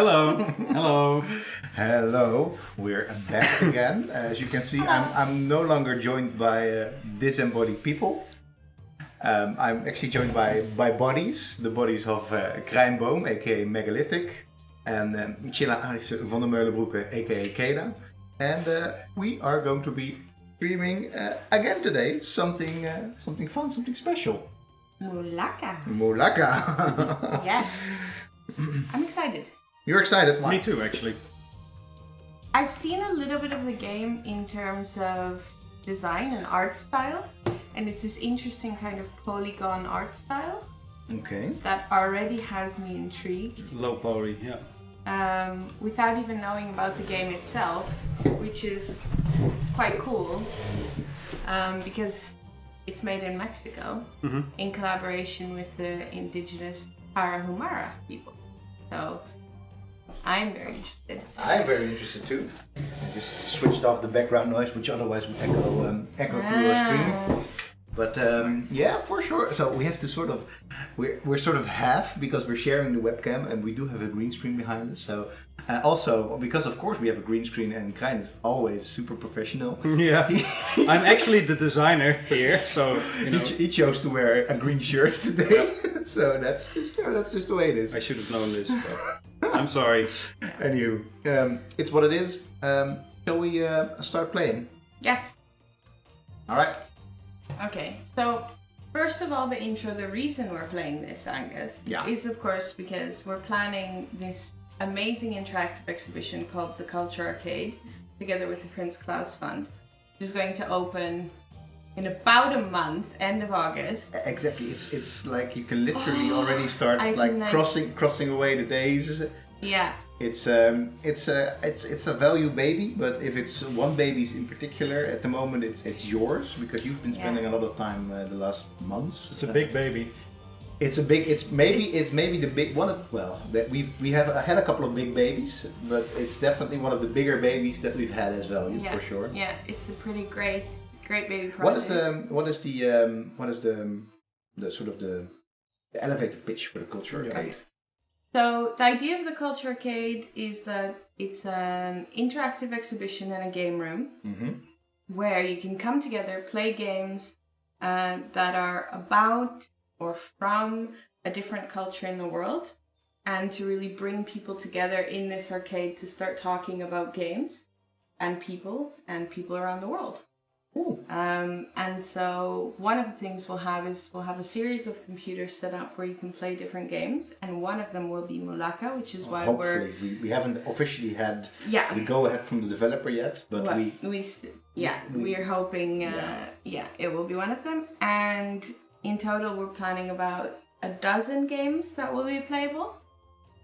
Hello. Hello. Hello, we're back again. As you can see, I'm no longer joined by disembodied people. I'm actually joined by bodies, the bodies of Krijnboom, aka Megalithic, and Chilla van der Meulenbroeke, aka Keda. And we are going to be streaming again today something fun, something special. Mulaka. Mulaka. Yes. I'm excited. You're excited? Why? Me too, actually. I've seen a little bit of the game in terms of design and art style, and it's this interesting kind of polygon art style Okay. that already has me intrigued. Low poly, yeah. Without even knowing about the game itself, which is quite cool because it's made in Mexico in collaboration with the indigenous Tarahumara people. So I'm very interested. I'm very interested too. I just switched off the background noise, which otherwise would echo through your stream. But yeah, for sure. So we have to we're sort of half because we're sharing the webcam and we do have a green screen behind us. So also because of course we have a green screen and Krijn is always super professional. Yeah. I'm actually the designer here, so you know. He chose to wear a green shirt today. So that's just the way it is. I should have known this, but I'm sorry. Anywho, it's what it is. Shall we start playing? Yes. All right. Okay, so first of all, the intro, the reason we're playing this, Angus, is of course because we're planning this amazing interactive exhibition called the Culture Arcade, together with the Prince Claus Fund, which is going to open in about a month, end of August. Exactly, it's like you can literally already start crossing away the days. Yeah. It's a value baby, but if it's one baby's in particular, at the moment it's yours because you've been spending a lot of time the last months. It's a big baby. It's maybe the big one. That we have had a couple of big babies, but it's definitely one of the bigger babies that we've had as value for sure. Yeah, it's a pretty great baby project. What is the sort of the elevator pitch for the Culture Arcade? So the idea of the Culture Arcade is that it's an interactive exhibition in a game room where you can come together, play games that are about or from a different culture in the world, and to really bring people together in this arcade to start talking about games and people around the world. And so one of the things we'll have a series of computers set up where you can play different games, and one of them will be Mulaka, which is why we haven't officially had the go ahead from the developer yet, but we are hoping it will be one of them. And in total we're planning about 12 games that will be playable,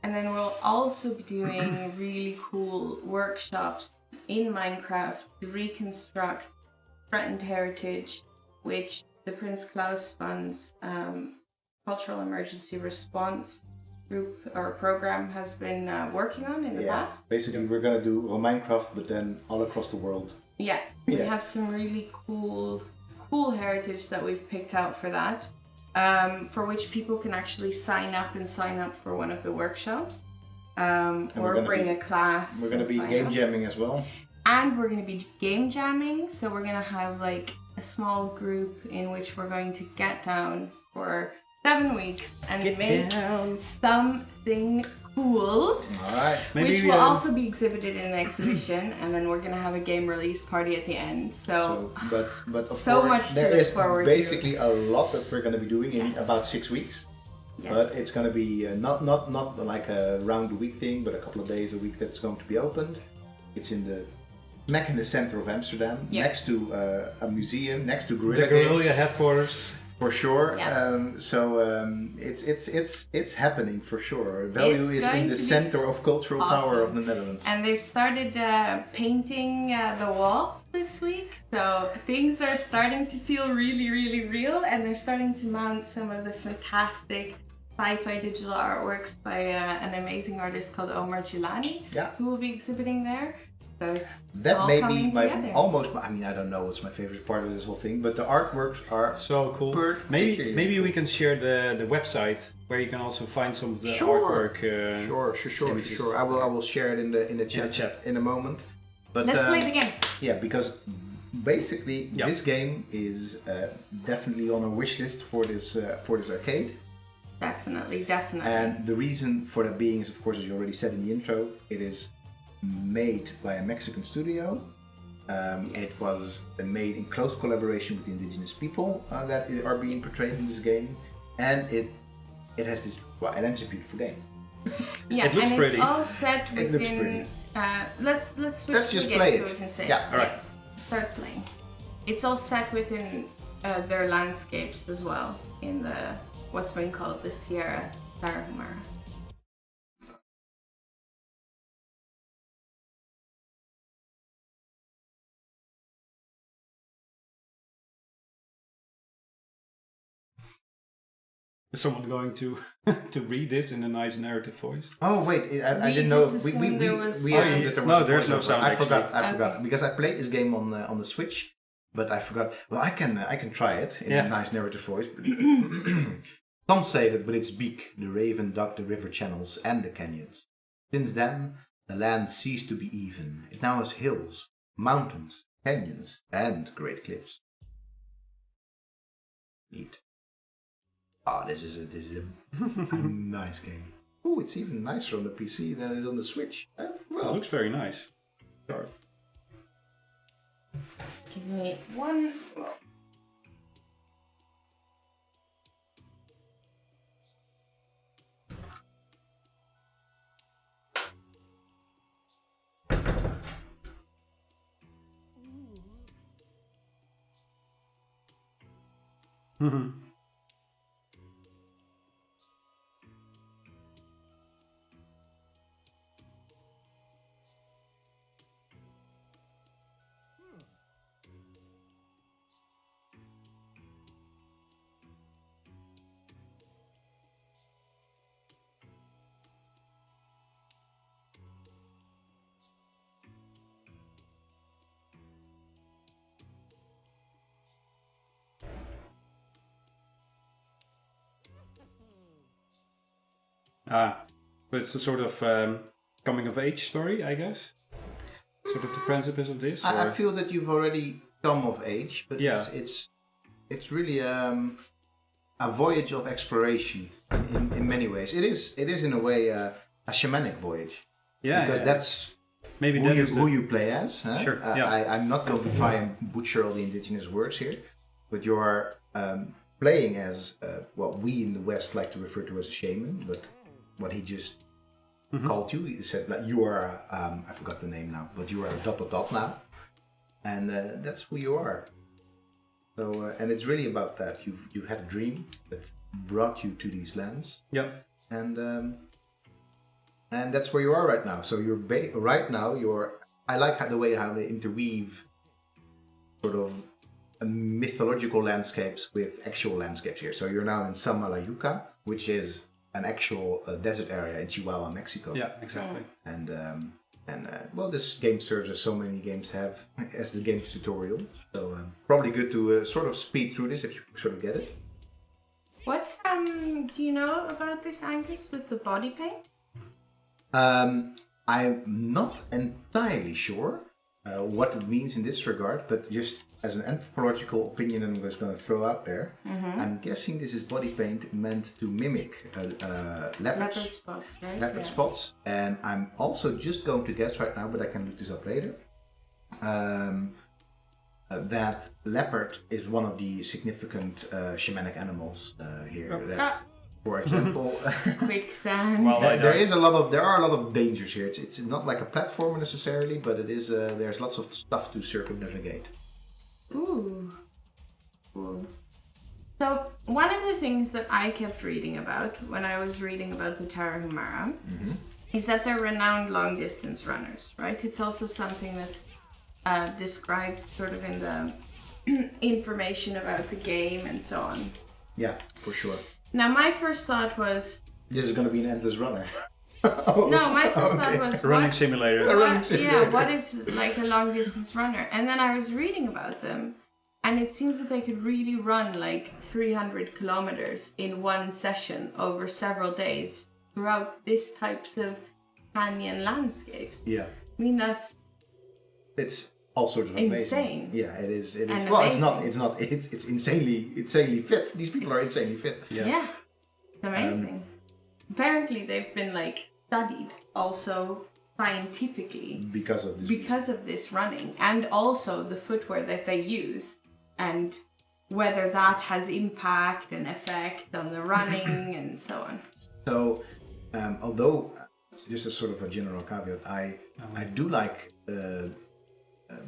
and then we'll also be doing really cool workshops in Minecraft to reconstruct threatened heritage, which the Prince Claus Fund's Cultural Emergency Response group or program has been working on in the past. Basically, we're gonna do Minecraft, but then all across the world. Yeah, we have some really cool heritage that we've picked out for that, for which people can actually sign up for one of the workshops, or bring a class. We're gonna be game jamming as well. And we're going to be game jamming, so we're going to have like a small group in which we're going to get down for 7 weeks and make something cool. Alright. Which will also be exhibited in an exhibition, and then we're going to have a game release party at the end. But of so course, much to there look is forward to. basically a lot that we're going to be doing in about 6 weeks. Yes. But it's going to be not like a round the week thing, but a couple of days a week that's going to be opened. It's in the center of Amsterdam, next to a museum, next to Guerrilla headquarters. For sure. Yeah. It's happening for sure. Value is in the center of cultural power of the Netherlands. And they've started painting the walls this week, so things are starting to feel really, really real, and they're starting to mount some of the fantastic sci-fi digital artworks by an amazing artist called Omar Gilani, who will be exhibiting there. So it's That all may be coming together. I mean, I don't know what's my favorite part of this whole thing, but the artworks are So cool. Maybe we can share the website where you can also find some of the artwork. Sure. I will share it in the chat in a moment. But Let's play the game. Yeah, because basically this game is definitely on our wish list for this arcade. Definitely. And the reason for that being is, of course, as you already said in the intro, it is made by a Mexican studio. It was made in close collaboration with the indigenous people that are being portrayed in this game, and it has this. Well, and it's a beautiful game. Yeah, it looks and pretty. It's all set within. It looks pretty. Let's switch Let's to just the play game it. so we can say. Yeah, all right. Start playing. It's all set within their landscapes as well in the what's been called the Sierra Tarahumara. Is someone going to read this in a nice narrative voice? Oh wait, I We didn't know. just We assumed there was assumed that there was No, a there's no voiceover. sound, I forgot Okay. because I played this game on the Switch, but I forgot. Well, I can try it in a nice narrative voice. Some say that with its beak, the raven dug the river channels and the canyons. Since then, the land ceased to be even. It now has hills, mountains, canyons, and great cliffs. Neat. Ah, this is a nice game. Oh, it's even nicer on the PC than it is on the Switch. It looks very nice. Sure. Give me one. But it's a sort of coming of age story, I guess. Sort of the principles of this. I feel that you've already come of age, but it's really a voyage of exploration in many ways. It is in a way a shamanic voyage. Yeah, because that's maybe who you play as. Huh? Sure. I'm not going to try and butcher all the indigenous words here, but you are playing as what we in the West like to refer to as a shaman, but what he just called you, he said that you are, I forgot the name now, but you are a ... now, and that's who you are. So, and it's really about that. You've had a dream that brought you to these lands. Yep. And that's where you are right now. So right now you're. I like the way how they interweave sort of mythological landscapes with actual landscapes here. So you're now in Samalayuca, which is an actual desert area in Chihuahua, Mexico. Yeah, exactly. And well, this game serves as so many games have as the game's tutorial. So probably good to sort of speed through this if you sort of get it. What's do you know about this, Angus, with the body paint? I'm not entirely sure what it means in this regard, but just as an anthropological opinion I'm just going to throw out there, I'm guessing this is body paint meant to mimic leopard spots, right? leopard spots, and I'm also just going to guess right now, but I can look this up later, that leopard is one of the significant shamanic animals here. That, for example, quicksand. Well, there are a lot of dangers here. It's not like a platformer necessarily, but it is. There's lots of stuff to circumnavigate. Ooh. Cool. So one of the things that I kept reading about when I was reading about the Tarahumara is that they're renowned long-distance runners, right? It's also something that's described sort of in the information about the game and so on. Yeah, for sure. Now my first thought was... This is going to be an endless runner. No, my first thought was Running simulator. What is like a long distance runner? And then I was reading about them, and it seems that they could really run like 300 kilometers in one session over several days throughout these types of canyon landscapes. Yeah. I mean, It's all sorts of insane. Amazing. Yeah, it is. It is. And Well, amazing. it's insanely fit. These people are insanely fit. Yeah. It's amazing. Apparently, they've been like studied also scientifically Because of this running, and also the footwear that they use, and whether that has impact and effect on the running and so on. So, although just as sort of a general caveat, I do like the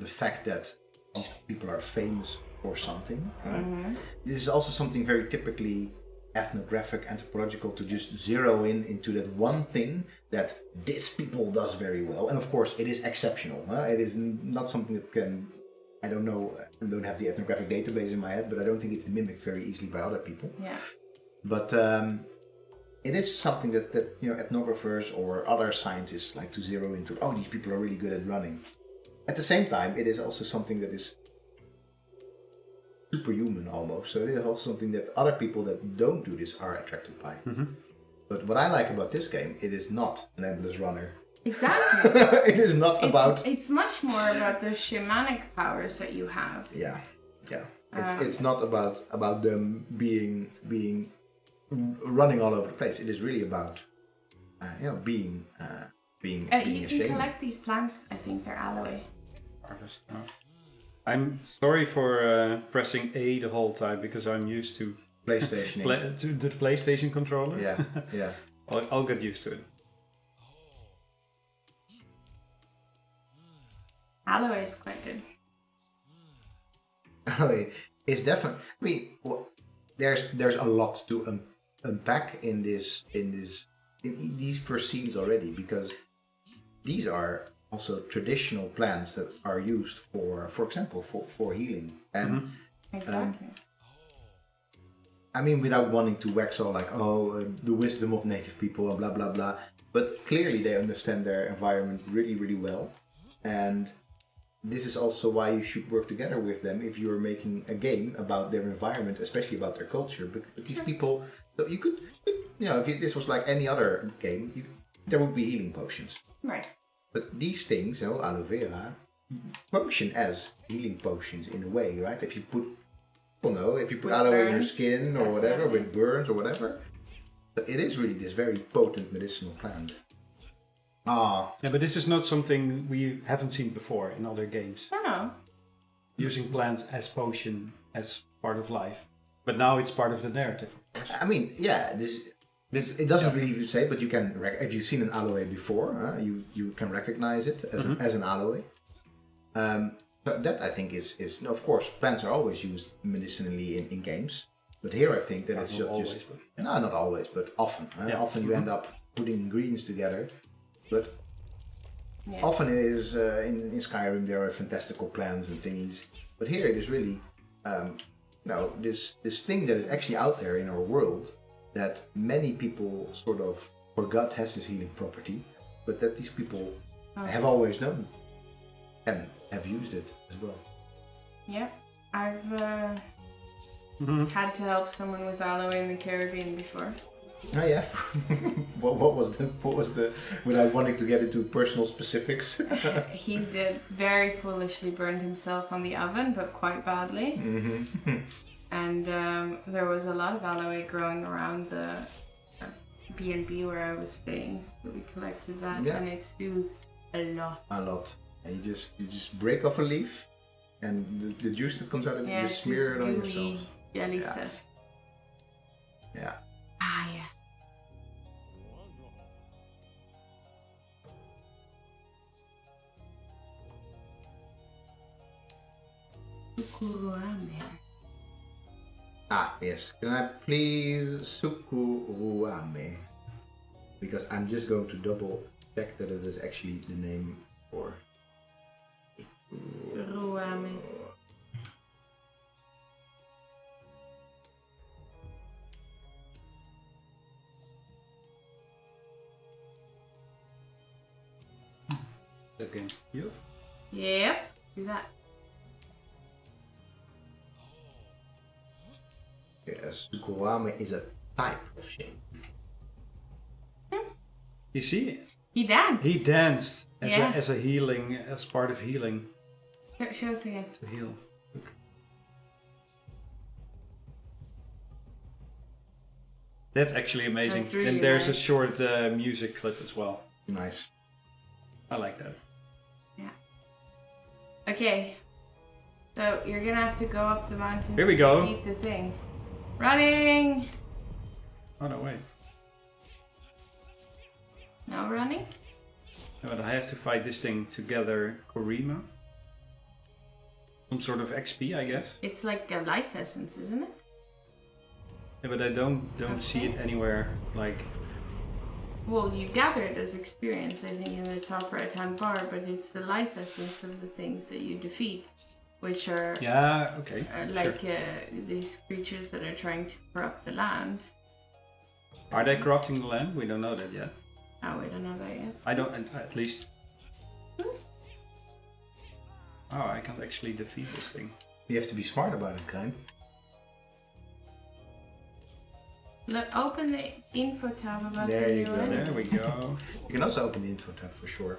fact that these people are famous for something. Right? Mm-hmm. This is also something very typically ethnographic, anthropological, to just zero into that one thing that this people does very well. And of course, it is exceptional. It is not something that can, I don't know, I don't have the ethnographic database in my head, but I don't think it's mimicked very easily by other people. Yeah. But it is something that ethnographers or other scientists like to zero into. Oh, these people are really good at running. At the same time, it is also something that is superhuman almost. So it is also something that other people that don't do this are attracted by. Mm-hmm. But what I like about this game, it is not an endless runner. Exactly. It is not about. It's much more about the shamanic powers that you have. Yeah. It's not about them being running all over the place. It is really about being you a can shaman. collect these plants. I think they're aloe. Harvest. No. I'm sorry for pressing A the whole time because I'm used to PlayStation. to the PlayStation controller. Yeah. I'll get used to it. Aloe is quite good. It's definitely. I mean, there's a lot to unpack in these first scenes already, because these are also traditional plants that are used for example, for healing. And exactly. I mean, without wanting to wax all like, the wisdom of native people and blah blah blah, but clearly they understand their environment really, really well, and this is also why you should work together with them if you're making a game about their environment, especially about their culture. But these people, so you could, if this was like any other game, there would be healing potions. Right. But these things, aloe vera, function as healing potions in a way, right? If you put aloe in your skin or whatever, with burns or whatever, but it is really this very potent medicinal plant. Yeah, but this is not something we haven't seen before in other games. No. using plants as potion as part of life. But now it's part of the narrative, of course. I mean, yeah, this it doesn't really say, but you can if you've seen an aloe before, you can recognize it as an aloe. But that I think is of course plants are always used medicinally in games, but here I think that it's just not always, but often. Often you end up putting ingredients together, but often it is in Skyrim there are fantastical plants and thingies, but here it is really this thing that is actually out there in our world that many people sort of forgot has this healing property, but that these people have always known and have used it as well. Yeah, I've had to help someone with aloe in the Caribbean before. Oh yeah. what was the without wanting to get into personal specifics? He did very foolishly burned himself on the oven, but quite badly. Mm-hmm. And there was a lot of aloe growing around the B&B where I was staying, so we collected that, and it soothed a lot. A lot. And you just break off a leaf, and the juice that comes out of it, you smear it on yourself. Jelly stuff. Yeah. Ah, yeah. Sukuruame. Ah, yes. Can I please Sukuruame? Because I'm just going to double check that it is actually the name for Ruame. Again. You? Yep. Do that. Yes, Sukuwame is a type of shaman. You see? He danced. He danced Yeah. as a healing, as part of healing. Show us again. To heal. That's actually amazing. That's really and there's a nice. short music clip as well. Nice. I like that. Yeah. Okay. So you're gonna have to go up the mountain Here we to go. defeat the thing. Running! Oh no, wait. No running? No, but I have to fight this thing together, Korima. Some sort of XP, I guess. It's like a life essence, isn't it? Yeah, but I don't see it Okay. anywhere. Like, Well, you gather it as experience, I think, in the top right-hand bar, but it's the life essence of the things that you defeat, which are, yeah, okay. like sure. these creatures that are trying to corrupt the land. Are they corrupting the land? We don't know that yet. Oh, we don't know that yet. I don't, at least. Oh, I can't actually defeat this thing. You have to be smart about it, kind. Look, open the info tab about There the you new go, enemy. There we go. You can also open the info tab for sure.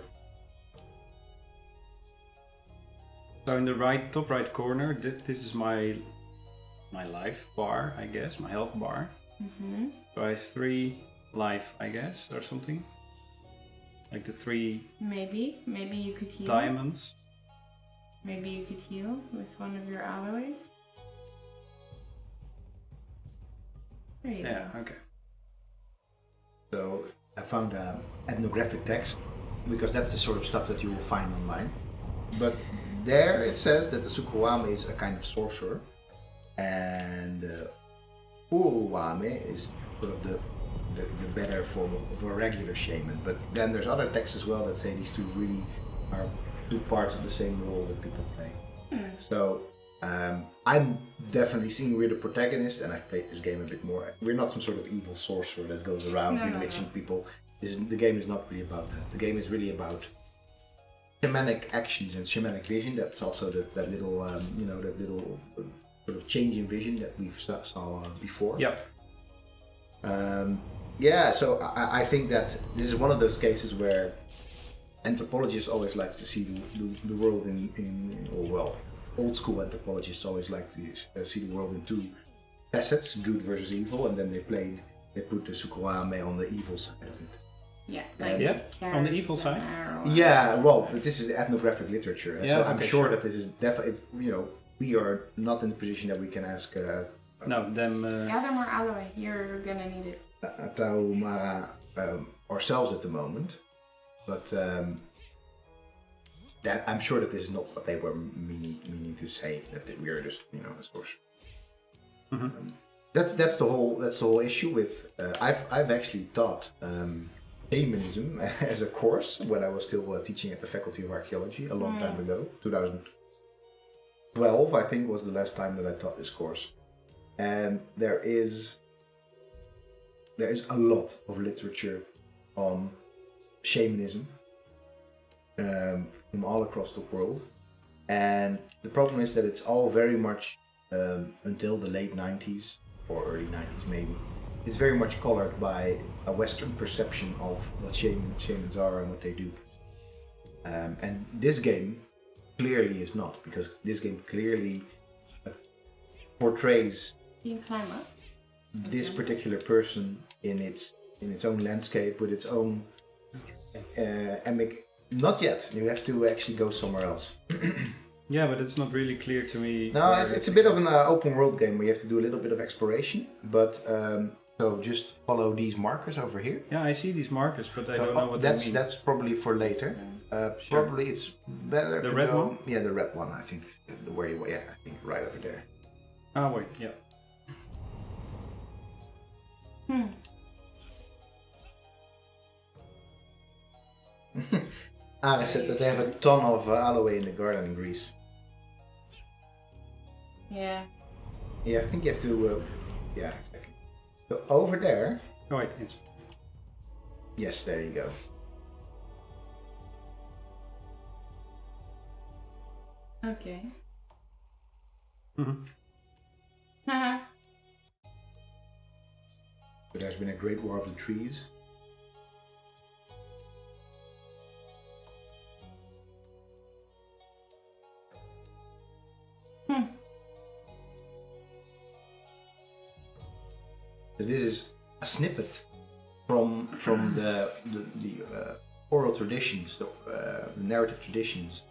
So in the top right corner, this is my life bar, I guess, my health bar. Mm-hmm. So I have 3 life, I guess, or something. Like the 3 Maybe you could heal. diamonds. Maybe you could heal with one of your alloys. There you Yeah, go. okay. So I found ethnographic text because that's the sort of stuff that you will find online. But there it says that the Sukuwame is a kind of sorcerer, and Uruwame is sort of the better form of a regular shaman. But then there's other texts as well that say these two really are 2 parts of the same role that people play. So I'm definitely seeing we're the protagonist, and I've played this game a bit more. We're not some sort of evil sorcerer that goes around bewitching people. The game is not really about that. The game is really about shamanic actions and shamanic vision. That's also that little, that little sort of change in vision that we've saw before. Yep. So I think that this is one of those cases where anthropologists always like to see the world old school anthropologists always like to see the world in 2 facets, good versus evil, and then they put the Sukuwame on the evil side of it. Yeah. On the evil side? Yeah, well, this is ethnographic literature, Yeah, so I'm okay, sure sure. that this is definitely, we are not in the position that we can ask No, them. Gather more alloy. You're gonna need it. Ataumara ourselves at the moment, but that I'm sure that this is not what they were meaning to say, that we are just a source. Mm-hmm. That's the whole issue with. I've actually taught shamanism as a course when I was still teaching at the Faculty of Archaeology a long time ago. 2012, I think, was the last time that I taught this course, and there is a lot of literature on shamanism from all across the world, and the problem is that it's all very much until the late 90s or early 90s maybe, it's very much colored by a Western perception of what shamans are and what they do, and this game clearly is not, because this game clearly portrays You can climb up. this particular person in its own landscape with its own not yet. You have to actually go somewhere else. Yeah, but it's not really clear to me. No, it's a bit of an open world game where you have to do a little bit of exploration, but so just follow these markers over here. Yeah, I see these markers, but I So don't know what they mean. that's probably for later. Sure. Probably it's better The to red go. one? Yeah, the red one. I think I think right over there. Ah, wait, yeah. I said that they have a ton of aloe in the garden in Greece. Yeah. Yeah, I think you have to. Yeah, exactly. So over there. Oh, wait, it's. Yes, there you go. Okay. Mhm. But there's been a great war of the trees. So this is a snippet from the oral traditions, the narrative traditions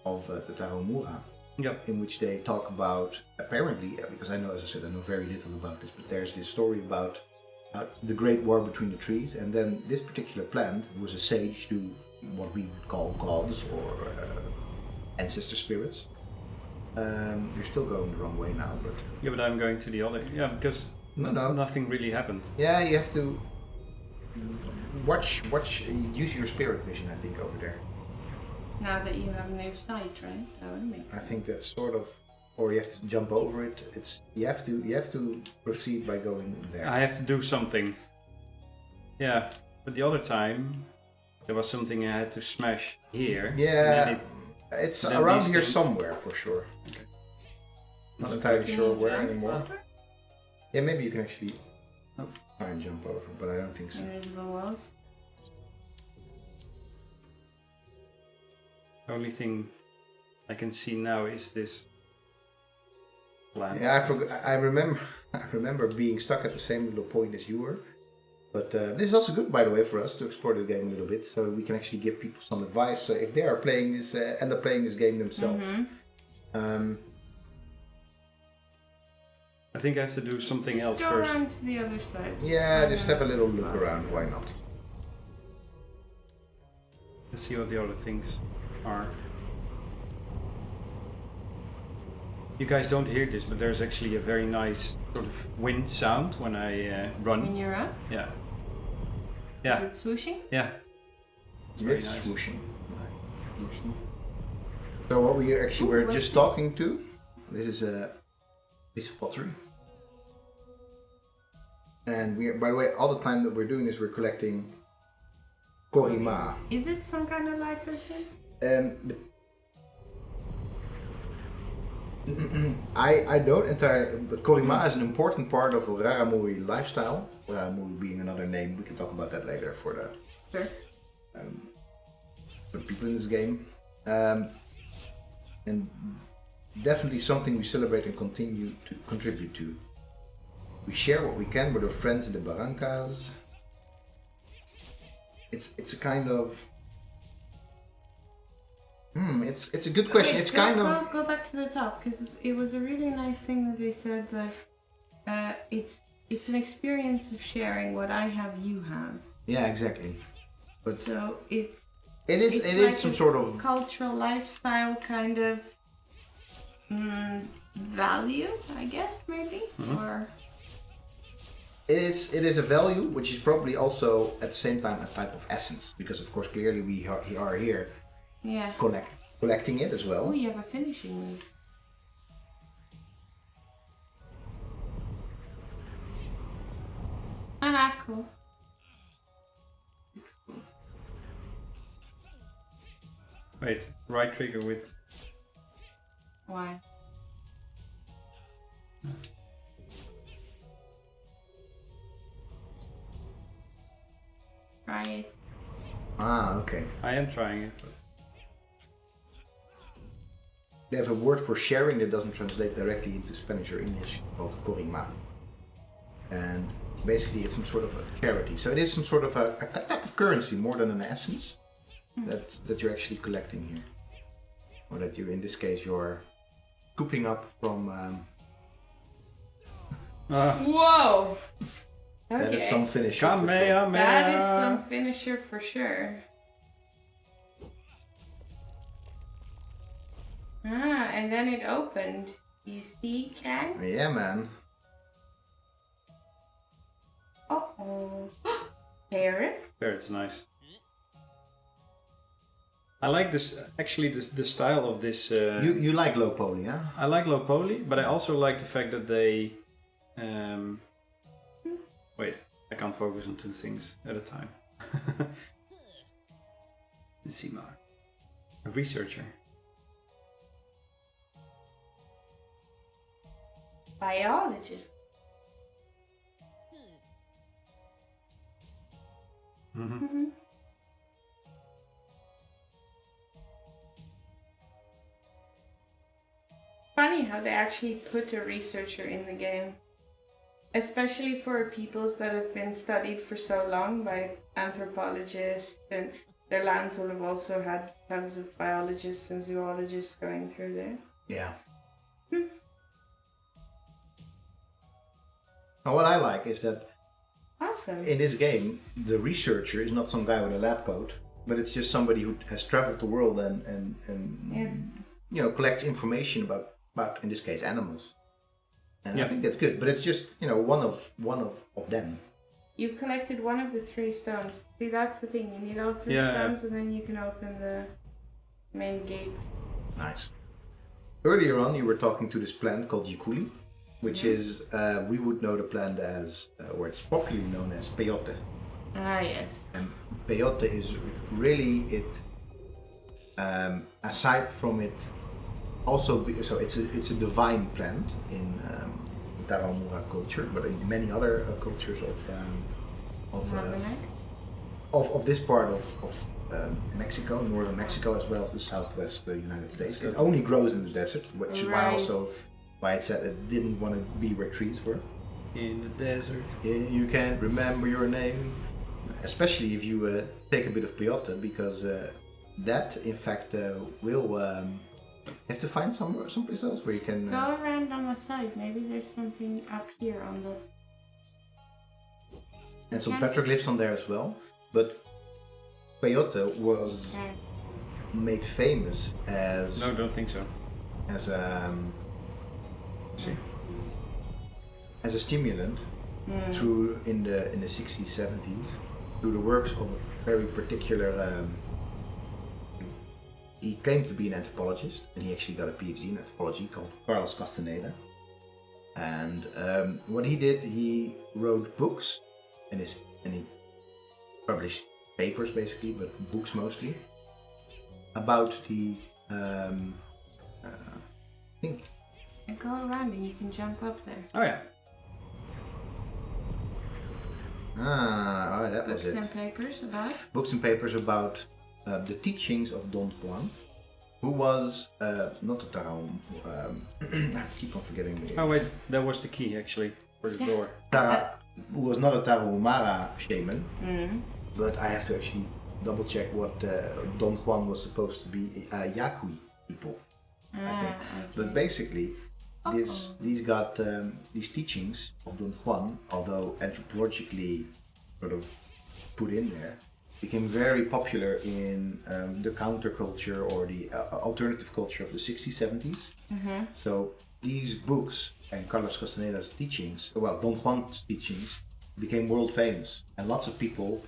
of the Tarahumara, Yep. in which they talk about, apparently, because I know, as I said, I know very little about this, but there's this story about the great war between the trees, and then this particular plant was a sage to what we would call gods or ancestor spirits. You're still going the wrong way now, but... Yeah, but I'm going to the other. Yeah, because nothing really happened. Yeah, you have to watch, use your spirit vision, I think, over there. Now that you have no sight, right? That would make I sense. think that's sort of, or you have to jump over it. You have to proceed by going there. I have to do something. Yeah, but the other time there was something I had to smash here. Yeah, it's then around these here things- somewhere for sure. Okay. Not entirely Can sure you where jump anymore. over? Yeah, maybe you can actually try and jump over, but I don't think so. Invisible walls. The only thing I can see now is this plant. Yeah, I remember. I remember being stuck at the same little point as you were. But this is also good, by the way, for us to explore the game a little bit, so we can actually give people some advice if they are playing this, end up playing this game themselves. Mm-hmm. I think I have to do something else Go first. around to the other side. Yeah, just have a little look around. Why not? Let's see what the other things are. You guys don't hear this, but there's actually a very nice sort of wind sound when I When run. you're up, Yeah. is Yeah. it swooshing? Yeah. Very It's nice. swooshing. So what we actually were what's just this? talking to, this is a piece of pottery. And we, by the way, all the time that we're doing this, we're collecting korima. Is it some kind of life essence? I don't entirely, but korima is an important part of Raramuri lifestyle. Raramuri being another name, we can talk about that later for Sure. the people in this game. And definitely something we celebrate and continue to contribute to. We share what we can with our friends in the barrancas. It's a kind of... it's a good question. Wait, It's kind of... go back to the top, because it was a really nice thing that they said that it's an experience of sharing what I have, you have. Yeah, exactly. But So it it it's is like some a sort of... cultural lifestyle kind of value, I guess, maybe, or It is a value, which is probably also at the same time a type of essence, because of course clearly we are here yeah. collecting it as well. Oh, you have a finishing move. Ah, cool. Wait, right trigger with. Why? Try it. Ah, okay. I am trying it. But... They have a word for sharing that doesn't translate directly into Spanish or English called korima. And basically it's some sort of a charity. So it is some sort of a type of currency more than an essence that you're actually collecting here. Or that you, in this case, you're scooping up from... Whoa! Okay. That is some finisher. for sure. Kamehameha! That is some finisher for sure. Ah, and then it opened. You see, Ken? Yeah, man. Uh-oh. Parrots? There, it's nice. I like this. Actually, the style of this. You like low poly, huh? I like low poly, but I also like the fact that they. Wait, I can't focus on two things at a time. Let's see, Mark. A researcher. biologist. Mm-hmm. Funny how they actually put a researcher in the game. Especially for peoples that have been studied for so long by anthropologists, and their lands will have also had tons of biologists and zoologists going through there. Yeah. Now, what I like is that Awesome. in this game, the researcher is not some guy with a lab coat, but it's just somebody who has traveled the world and collects information about in this case animals. And I think that's good, but it's just one of them. You've collected one of the 3 stones. See, that's the thing. You need all 3 stones, and then you can open the main gate. Nice. Earlier on, you were talking to this plant called Yukuli, which is we would know the plant as, or it's popularly known as Peyote. Ah, yes. And Peyote is really it. Aside from it. Also, so it's a divine plant in Tarahumara culture, but in many other cultures of this part of Mexico, northern Mexico, as well as the southwest United States. It only grows in the desert, which is why it said it didn't want to be where trees were. In the desert. You can't remember your name, especially if you take a bit of peyote, because that in fact will. You have to find someplace else where you can... Go around on the side. Maybe there's something up here on the... And some petroglyphs on there as well. But peyote was made famous as... No, don't think so. As a stimulant through in the 60s, 70s, through the works of a very particular... He claimed to be an anthropologist, and he actually got a PhD in anthropology called Carlos Castaneda. And what he did, he wrote books, and he published papers basically, but books mostly, about the thing. And go around and you can jump up there. Oh yeah. That was it. Books and papers about? Books and papers about the teachings of Don Juan, who was not a Tarahum. I keep on forgetting the name. Oh wait, that was the key actually for the door. Who was not a Tarahumara shaman, but I have to actually double check what Don Juan was supposed to be. Yaqui people, I think. But basically, these teachings of Don Juan, although anthropologically sort of put in there, became very popular in the counterculture or the alternative culture of the 60s, 70s. So these books and Carlos Castaneda's teachings, well, Don Juan's teachings, became world famous. And lots of people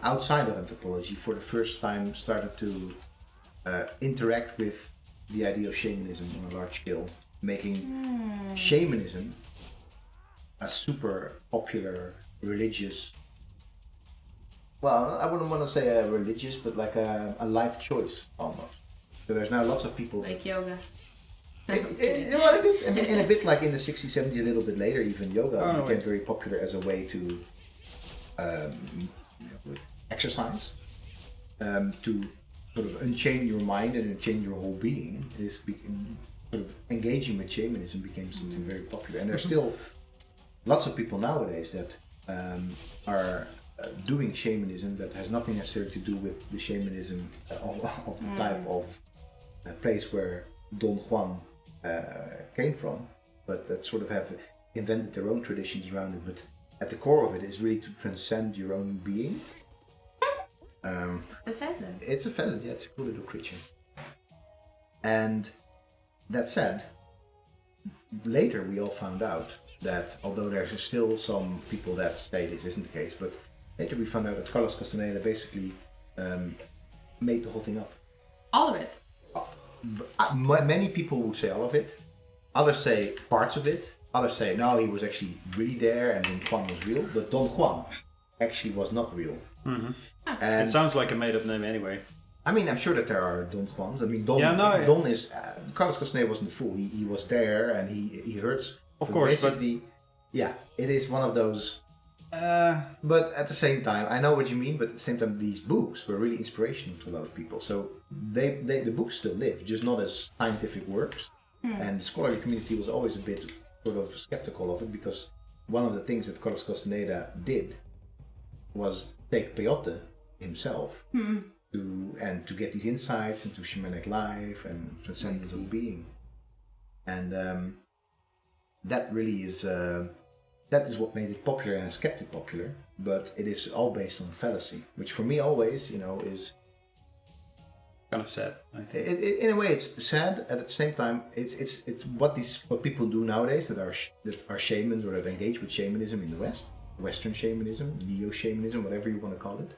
outside of anthropology for the first time started to interact with the idea of shamanism on a large scale, making shamanism a super popular religious, well, I wouldn't want to say a religious, but like a life choice almost. So there's now lots of people... Like yoga. In a bit like in the 60s, 70s, a little bit later, even yoga became very popular as a way to exercise, to sort of unchain your mind and unchain your whole being. Sort of engaging with shamanism became something very popular. And there's still lots of people nowadays that are doing shamanism that has nothing necessarily to do with the shamanism of the type of place where Don Juan came from, but that sort of have invented their own traditions around it. But at the core of it is really to transcend your own being. The pheasant. It's a pheasant, yeah, it's a cool little creature. And that said, later we all found out that although there's still some people that say this isn't the case, but later we found out that Carlos Castaneda basically made the whole thing up. All of it? Many people would say all of it. Others say parts of it. Others say no, he was actually really there and Don Juan was real. But Don Juan actually was not real. Mm-hmm. And it sounds like a made-up name anyway. I mean, I'm sure that there are Don Juans. I mean, Don is... Carlos Castaneda wasn't a fool. He was there and he heard Of course, but basically, yeah, it is one of those. uh, But at the same time, I know what you mean. But at the same time, these books were really inspirational to a lot of people. So the books still live, just not as scientific works. And the scholarly community was always a bit sort of skeptical of it because one of the things that Carlos Castaneda did was take Peyote himself to get these insights into shamanic life and transcendental being, and that really is that is what made it popular and has kept it popular. But it is all based on fallacy, which for me always, is kind of sad, I think. in a way it's sad. At the same time, it's what people do nowadays that are shamans or that engage with shamanism in the West, Western shamanism, neo shamanism, whatever you want to call it.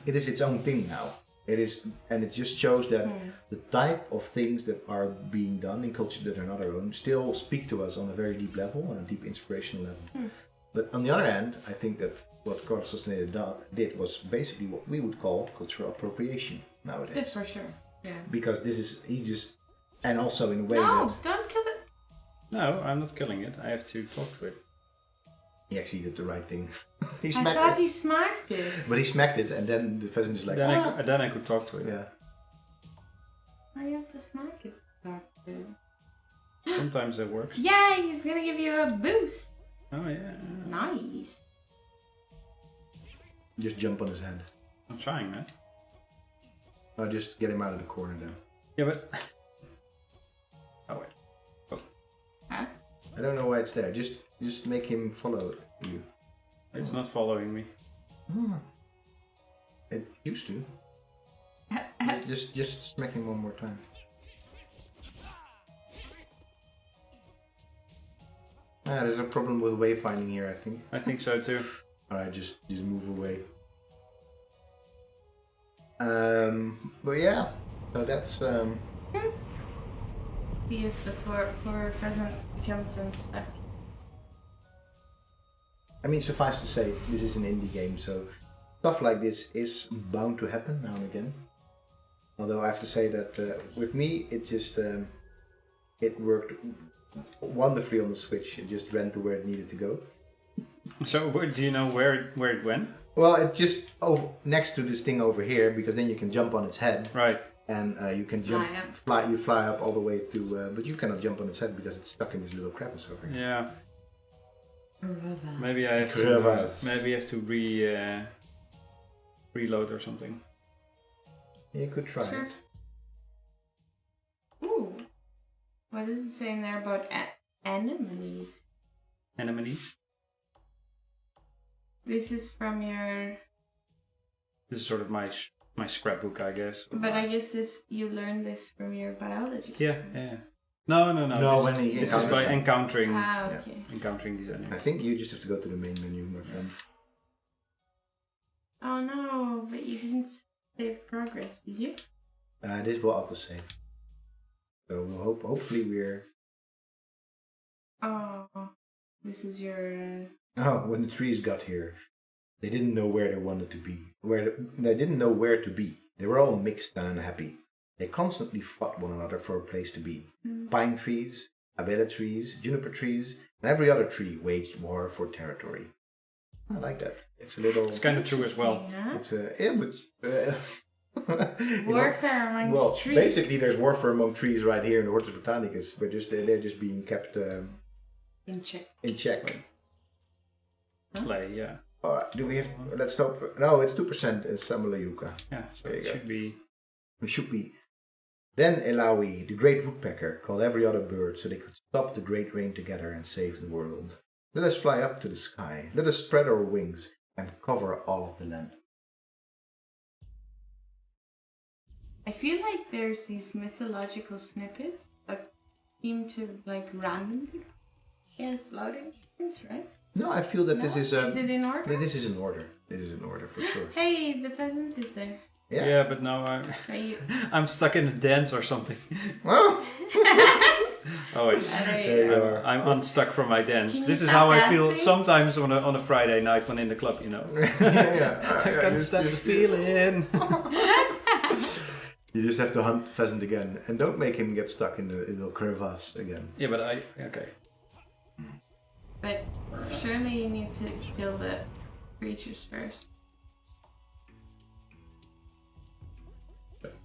It is its own thing now. It is, and it just shows that the type of things that are being done in cultures that are not our own still speak to us on a very deep level, on a deep inspirational level. But on the other hand, I think that what Carlos Castaneda did was basically what we would call cultural appropriation nowadays. Yeah, for sure. Yeah. Because and also in a way No, that don't kill it. No, I'm not killing it. I have to talk to it. he actually did the right thing. He I smacked thought it, he smacked it. but he smacked it, and then the pheasant is like, Then I could talk to it. yeah. Why you have to smack it? Sometimes it works. Yay! He's gonna give you a boost. Oh yeah. Nice. Just jump on his head. I'm trying, man. Or just get him out of the corner then. Yeah, but. Oh wait. Huh? I don't know why it's there. Just make him follow you. It's not following me. It used to. just smack him one more time. There's a problem with wayfinding here, I think. I think so too. Alright, just move away. But yeah, so that's See if the poor pheasant comes unstuck. I mean, suffice to say, this is an indie game, so stuff like this is bound to happen now and again. Although I have to say that with me, it just it worked wonderfully on the Switch. It just ran to where it needed to go. So do you know where it went? Well, it just next to this thing over here, because then you can jump on its head. Right. And you can jump, you fly up all the way to, but you cannot jump on its head because it's stuck in this little crevice over here. Yeah. Maybe I have to reload or something. You could try Sure. it. Ooh. What does it say in there about anemones? Anemones? This is from your... This is sort of my scrapbook, I guess. But I guess you learned this from your biology. Yeah. No. This is by encountering. Okay. Encountering these animals. I think you just have to go to the main menu, my friend. Oh no, but you didn't save progress, did you? This will auto-save. So we'll hopefully we're... Oh, this is your... Oh, when the trees got here, they didn't know where they wanted to be. They didn't know where to be. They were all mixed and unhappy. They constantly fought one another for a place to be. Pine trees, abela trees, juniper trees, and every other tree waged war for territory. I like that. It's a little... It's kind of true as well. Huh? It's a... Yeah, but... Warfare amongst trees. Basically there's warfare among trees right here in the Hortus Botanicus, but they're just being kept in check. in check. Play, yeah. Alright, do we have... Let's stop for... No, it's 2% in Samalayuka. Yeah, so There you it go. should be... It should be. Then Alawi, the great woodpecker, called every other bird so they could stop the great rain together and save the world. Let us fly up to the sky. Let us spread our wings and cover all of the land. I feel like there's these mythological snippets that seem to like randomly get loading things, right? No, I feel that this is... Is it in order? This is in order. This is in order for sure. Hey, the pheasant is there. Yeah, but now Are you... I'm stuck in a dance or something. Oh! Oh wait, There you are. I'm unstuck from my dance. Can you This is stop how I feel dancing? sometimes on a Friday night when in the club, you know. I can't stop the feeling. You just have to hunt the pheasant again, and don't make him get stuck in the little crevasse again. Yeah, but okay. But surely you need to kill the creatures first.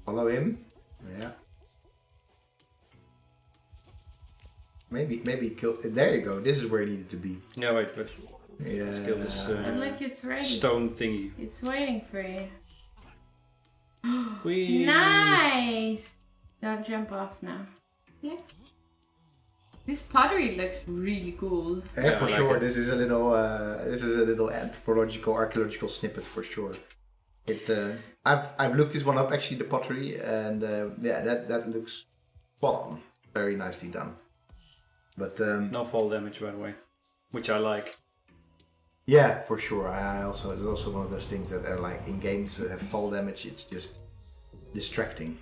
Follow him. Yeah. Maybe kill. There you go. This is where it needed to be. Yeah, wait, let's Yeah. kill this And look, it's ready. stone thingy. It's waiting for you. Whee! Nice! Don't jump off now. Yeah. This pottery looks really cool. Yeah, for I like sure. it. This is a little anthropological, archaeological snippet for sure. I've looked this one up actually, the pottery, and yeah, that looks spot on. Very nicely done. But No fall damage, by the way, which I like. yeah, for sure. It's also one of those things that are like in games that have fall damage. It's just distracting.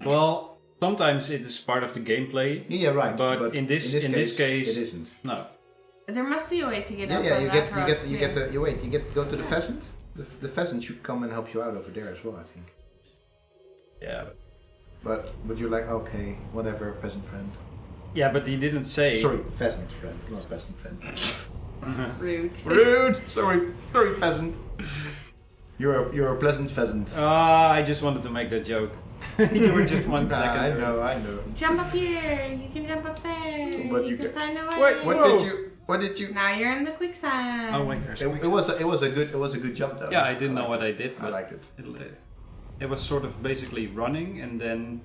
Well, sometimes it is part of the gameplay. Yeah, right. But in this case, it isn't. No. There must be a way to get Yeah, up yeah. on that You get go to the pheasant. The pheasant should come and help you out over there as well, I think. Yeah. But you're like, okay, whatever, peasant friend. Yeah, but he didn't say. Sorry, pheasant friend, not peasant friend. Rude. Rude. Sorry, pheasant. You're a pleasant pheasant. I just wanted to make that joke. You were just 1 second. I early. know. Jump up here. You can jump up there. But you you can can- find a way. Wait, What did you? Now you're in the quicksand. Oh wait, there's It was a good jump though. Yeah, I didn't know what I did, I but liked it. it was sort of basically running and then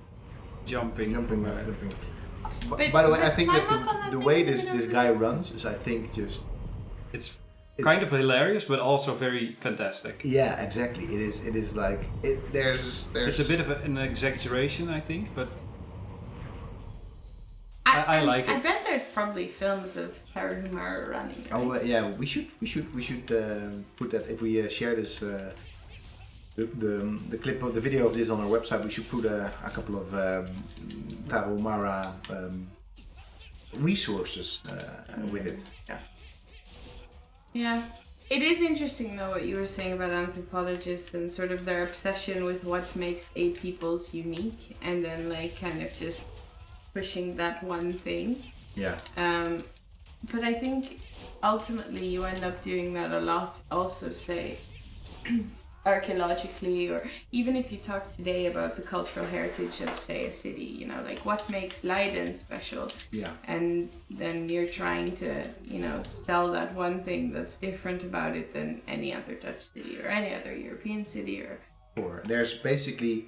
jumping. Jumping. But- By the way, I but think climb that up on that the thing way in the this middle of guy the runs is, I think, just It's kind of hilarious, but also very fantastic. yeah, exactly. It is like there's It's a bit of an exaggeration, I think, but I like I it. bet there's probably films of Harumara running. Right? Oh yeah, we should put that if we share this the clip of the video of this on our website. We should put a couple of Tarahumara resources with it. Yeah. Yeah. It is interesting though what you were saying about anthropologists and sort of their obsession with what makes a people's unique and then like kind of just pushing that one thing. Yeah. But I think ultimately you end up doing that a lot also, say, archaeologically, or even if you talk today about the cultural heritage of, say, a city, you know, like what makes Leiden special. Yeah. And then you're trying to, you know, sell that one thing that's different about it than any other Dutch city or any other European city or... Sure. There's basically,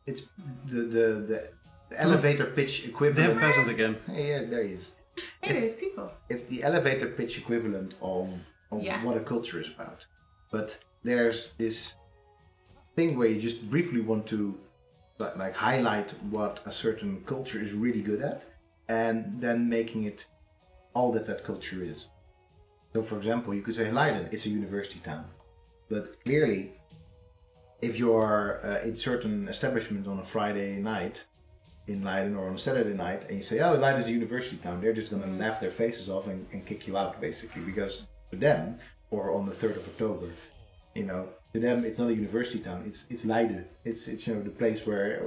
it's the elevator pitch equivalent. Damn pheasant again. Yeah, there he is. Hey, there's people. It's the elevator pitch equivalent of Yeah. what a culture is about. But there's this thing where you just briefly want to like highlight what a certain culture is really good at, and then making it all that culture is. So, for example, you could say Leiden, it's a university town, but clearly, if you're in certain establishment on a Friday night in Leiden or on a Saturday night, and you say, "Oh, Leiden's a university town," they're just gonna laugh their faces off and kick you out, basically, because for them, or on the 3rd of October, you know, to them it's not a university town. It's Leiden. It's you know the place where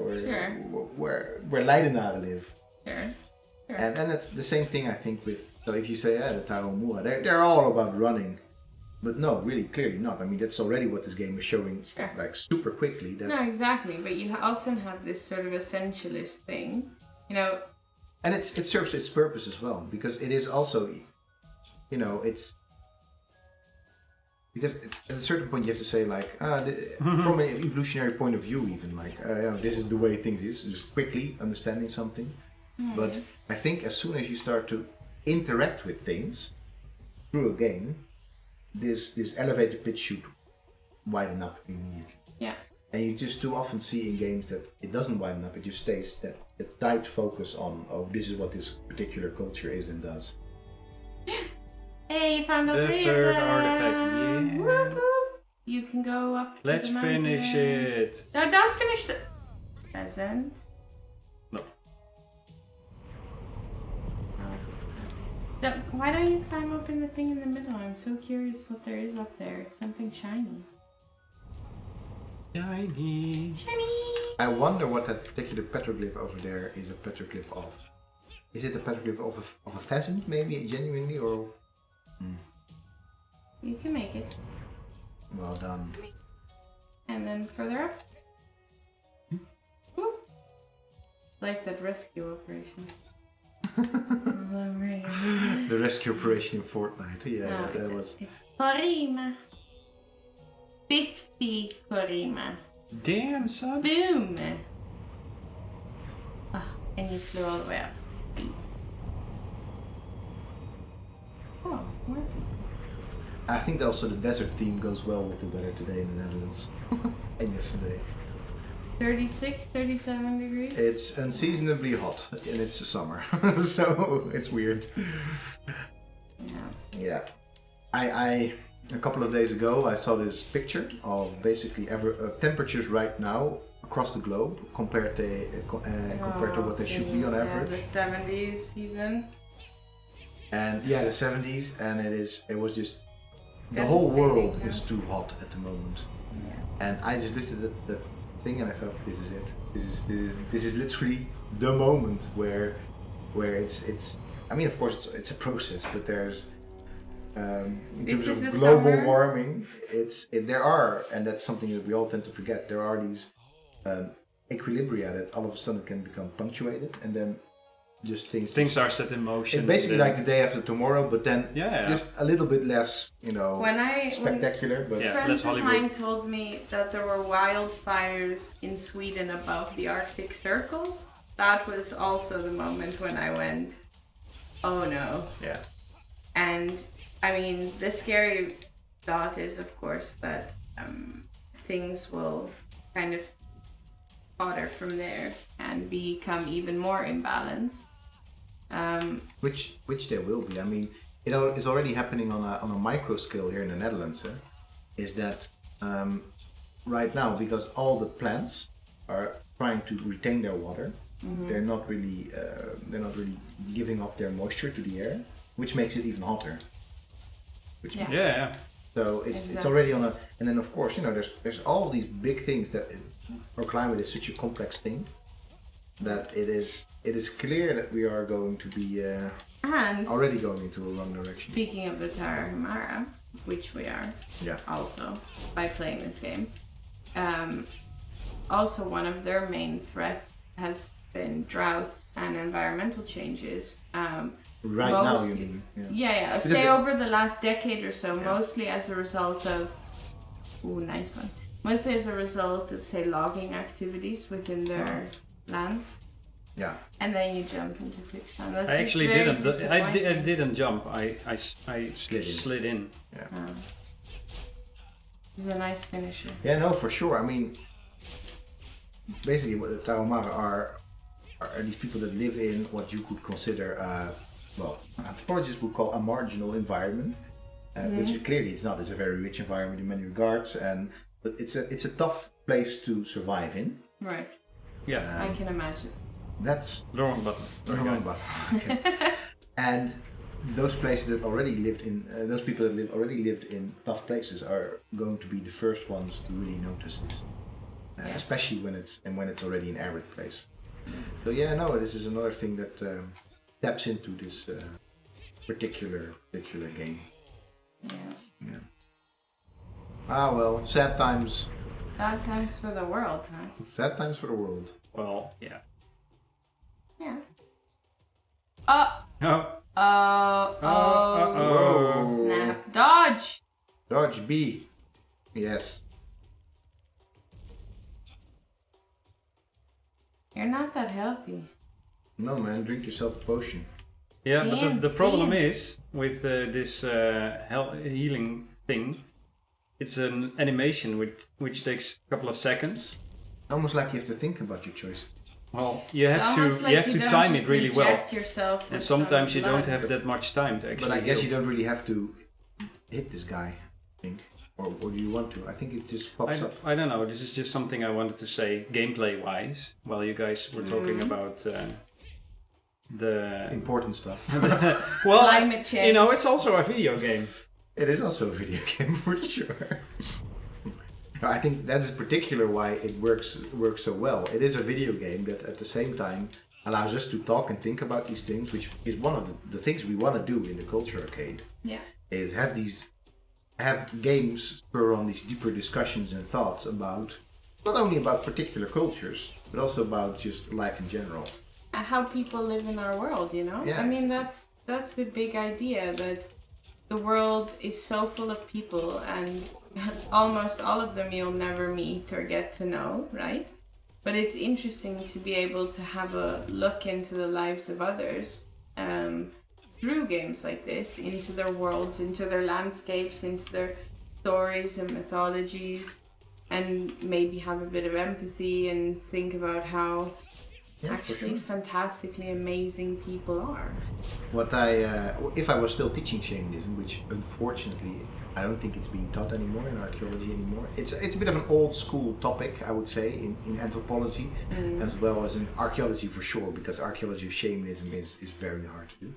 Leidenaren live. Sure. Sure. And that's the same thing I think with. So if you say the Tarahumara, they're all about running, but no, really clearly not. I mean that's already what this game is showing, Sure. like super quickly. That No, exactly. But you often have this sort of essentialist thing, you know. and it serves its purpose as well, because it is also, you know, it's. Because at a certain point you have to say like, from an evolutionary point of view even, like, you know, this is the way things is, just quickly understanding something. But I think as soon as you start to interact with things through a game, this elevator pitch should widen up immediately. Yeah. And you just too often see in games that it doesn't widen up, it just stays that tight focus on, oh, this is what this particular culture is and does. Hey, you found out The third artifact, yeah. Whoop, whoop. You can go up to Let's the mountain. finish it. No, don't finish the... Pheasant. No. No, why don't you climb up in the thing in the middle? I'm so curious what there is up there. It's something shiny. Shiny. Shiny! I wonder what that particular petroglyph over there is a petroglyph of. Is it a petroglyph of a pheasant, maybe, genuinely, or? You can make it. Well done. And then further up. Whoop. Like that rescue operation. The rescue operation in Fortnite. Yeah, No, that was. It's Korima. 50 Korima. Damn, son. Boom! Ah, and you flew all the way up. Oh, what? I think also the desert theme goes well with the weather today in the Netherlands. And yesterday. 36, 37 degrees? It's unseasonably hot, and it's the summer, so it's weird. Yeah. I a couple of days ago I saw this picture of basically temperatures right now across the globe compared to what they should be on average. The 70s even. And yeah, the 70s, and it was just the whole world is too hot at the moment. Yeah. And I just looked at the thing and I felt this is it. This is literally the moment where it's. I mean, of course, it's a process, but there's in terms of global warming, there are, and that's something that we all tend to forget. There are these equilibria that all of a sudden can become punctuated, and then just things are set in motion. It's basically like the day after tomorrow, but then just a little bit less, spectacular. But friends of mine told me that there were wildfires in Sweden above the Arctic Circle. That was also the moment when I went, oh no. Yeah. And I mean, the scary thought is, of course, that things will kind of fodder from there and become even more imbalanced. Which there will be. I mean, it is already happening on a micro scale here in the Netherlands. Is that right now, because all the plants are trying to retain their water, they're not really giving off their moisture to the air, which makes it even hotter. So it's already on a, and then of course there's all these big things that, our climate is such a complex thing that it is clear that we are going to be already going into a wrong direction. Speaking of the Tarahumara, which we are also by playing this game, also one of their main threats has been droughts and environmental changes. Right now, you mean? Yeah. Say over the last decade or so, mostly as a result of. Ooh, nice one. Mostly as a result of, say, logging activities within their lands. Yeah. And then you jump into quicksand. That's I actually didn't. I didn't jump. I slid in. Yeah. It's a nice finisher. Yeah, no, for sure. I mean, basically, what the Tarahumara are these people that live in what you could consider, anthropologists would call a marginal environment, which clearly it's not. It's a very rich environment in many regards, but it's a tough place to survive in. Right. Yeah. I can imagine. That's the wrong button. Okay. And those places that already lived in, those people that already lived in tough places are going to be the first ones to really notice this, especially when it's already an arid place. So this is another thing that taps into this particular game. Yeah. Ah well, sad times. Sad times for the world, huh? Sad times for the world. Well, yeah. Yeah. Snap. Dodge! Dodge B. Yes. You're not that healthy. No man, drink yourself a potion. Yeah, but the problem is with this healing thing, it's an animation which takes a couple of seconds. Almost like you have to think about your choice. Well, you have to time it really well. And sometimes you don't have that much time to actually. But I guess you don't really have to hit this guy, I think. Or do you want to? I think it just pops up. I don't know. This is just something I wanted to say gameplay-wise, while you guys were talking about the important stuff. Well, climate change. It's also a video game. It is also a video game for sure. I think that is particular why it works so well. It is a video game that at the same time allows us to talk and think about these things, which is one of the things we want to do in the Culture Arcade. Yeah. Is have games spur on these deeper discussions and thoughts about not only about particular cultures, but also about just life in general. How people live in our world, you know? Yeah. I mean, that's the big idea, that the world is so full of people, and almost all of them you'll never meet or get to know, right? But it's interesting to be able to have a look into the lives of others through games like this, into their worlds, into their landscapes, into their stories and mythologies, and maybe have a bit of empathy and think about how actually fantastically amazing people are. What if I was still teaching shamanism, which unfortunately I don't think it's being taught anymore in archaeology anymore. It's a bit of an old school topic, I would say, in anthropology as well as in archaeology for sure, because archaeology of shamanism is very hard to do.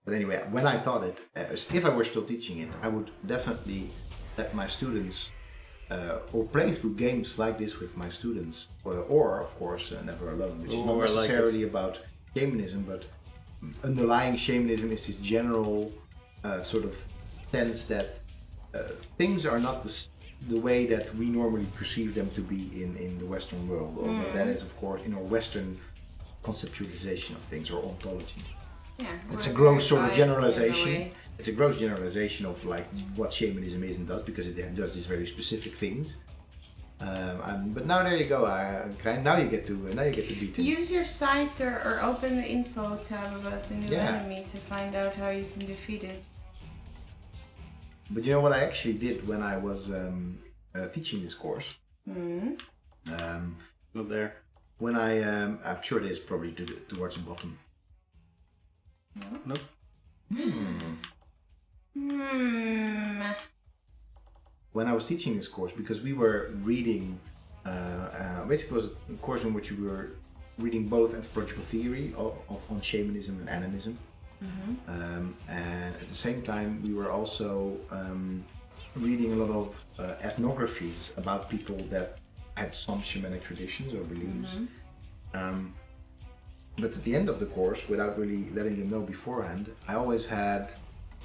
But anyway, when I taught it, if I were still teaching it, I would definitely let my students or play through games like this with my students, or of course Never Alone, which is not necessarily about shamanism, but underlying shamanism is this general sort of sense that things are not the way that we normally perceive them to be in the Western world, although that is of course in our Western conceptualization of things or ontology. Yeah, it's a gross sort of generalization. It's a gross generalization of like what shamanism is and does, because it does these very specific things. But now there you go. Now you get to beat it. Use your site or open the info tab about the new enemy to find out how you can defeat it. But you know what I actually did when I was teaching this course? Not there. When I'm sure it is probably towards the bottom. Nope. When I was teaching this course, because we were reading, basically it was a course in which we were reading both anthropological theory on shamanism and animism, and at the same time we were also reading a lot of ethnographies about people that had some shamanic traditions or beliefs. But at the end of the course, without really letting them know beforehand, I always had,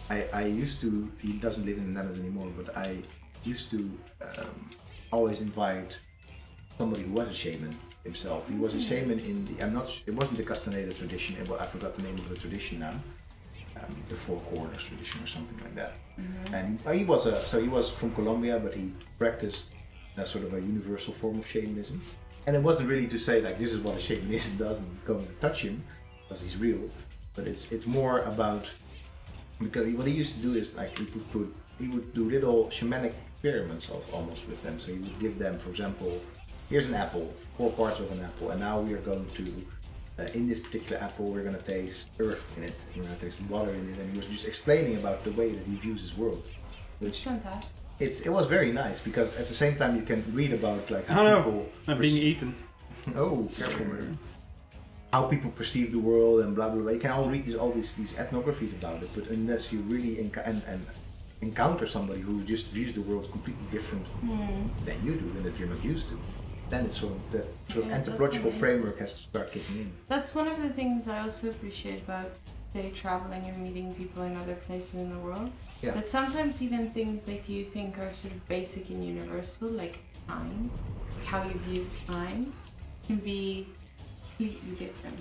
I used to, he doesn't live in the Netherlands anymore, but I used to always invite somebody who was a shaman himself. He was a shaman in the, it wasn't the Castaneda tradition, I forgot the name of the tradition now, the Four Corners tradition or something like that. And he was from Colombia, but he practiced a sort of a universal form of shamanism. And it wasn't really to say like this is what a shamanist does and go and touch him, because he's real. But it's more about, because what he used to do is like he would do little shamanic experiments almost with them. So he would give them, for example, here's an apple, 4 parts of an apple, and now we are going to, in this particular apple, we're going to taste earth in it, we're going to taste water in it, and he was just explaining about the way that he views his world. Which fantastic. It was very nice, because at the same time you can read about like how people I'm being eaten. Oh, careful, man. How people perceive the world and blah blah blah. You can all read all these ethnographies about it, but unless you really encounter somebody who just views the world completely different than you do and that you're not used to, then it's sort of the anthropological framework has to start kicking in. That's one of the things I also appreciate about, say, traveling and meeting people in other places in the world. Yeah. That sometimes even things that you think are sort of basic and universal, like time, how you view time, can be completely different.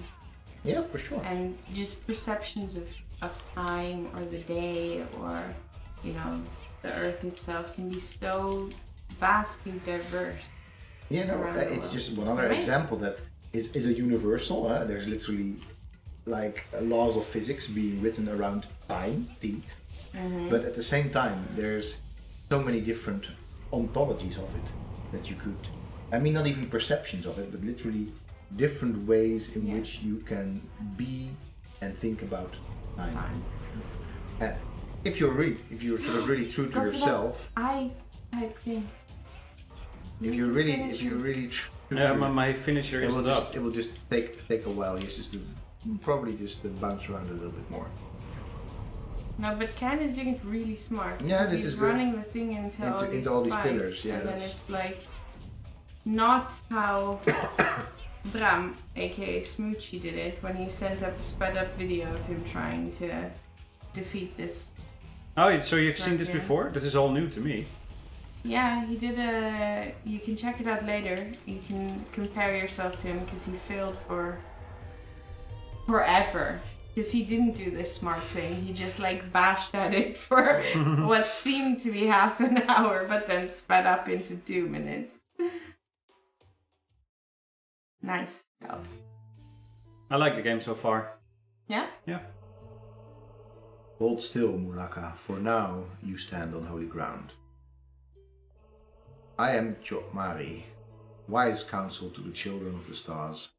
Yeah, for sure. And just perceptions of time or the day or, you know, the earth itself can be so vastly diverse. You know, it's just one other example that is a universal. There's literally like laws of physics being written around time, t. But at the same time, there's so many different ontologies of it that you could, I mean, not even perceptions of it, but literally different ways in which you can be and think about time. And if you're sort of really true to yourself, I think. If you're really true my finisher is up. It will just take a while. Yes, just to probably just to bounce around a little bit more. No, but Ken is doing it really smart. Yeah, this he's is running good. the thing into all these pillars. Yeah, and then it's like not how Bram, aka Smoochy, did it when he sent up a sped up video of him trying to defeat this. Oh, so you've seen this before? This is all new to me. Yeah, he did a. You can check it out later. You can compare yourself to him because he failed for forever. Because he didn't do this smart thing. He just like bashed at it for what seemed to be half an hour, but then sped up into 2 minutes. Nice job. I like the game so far. Yeah? Yeah. Hold still, Mulaka, for now you stand on holy ground. I am Chokmari, wise counsel to the children of the stars.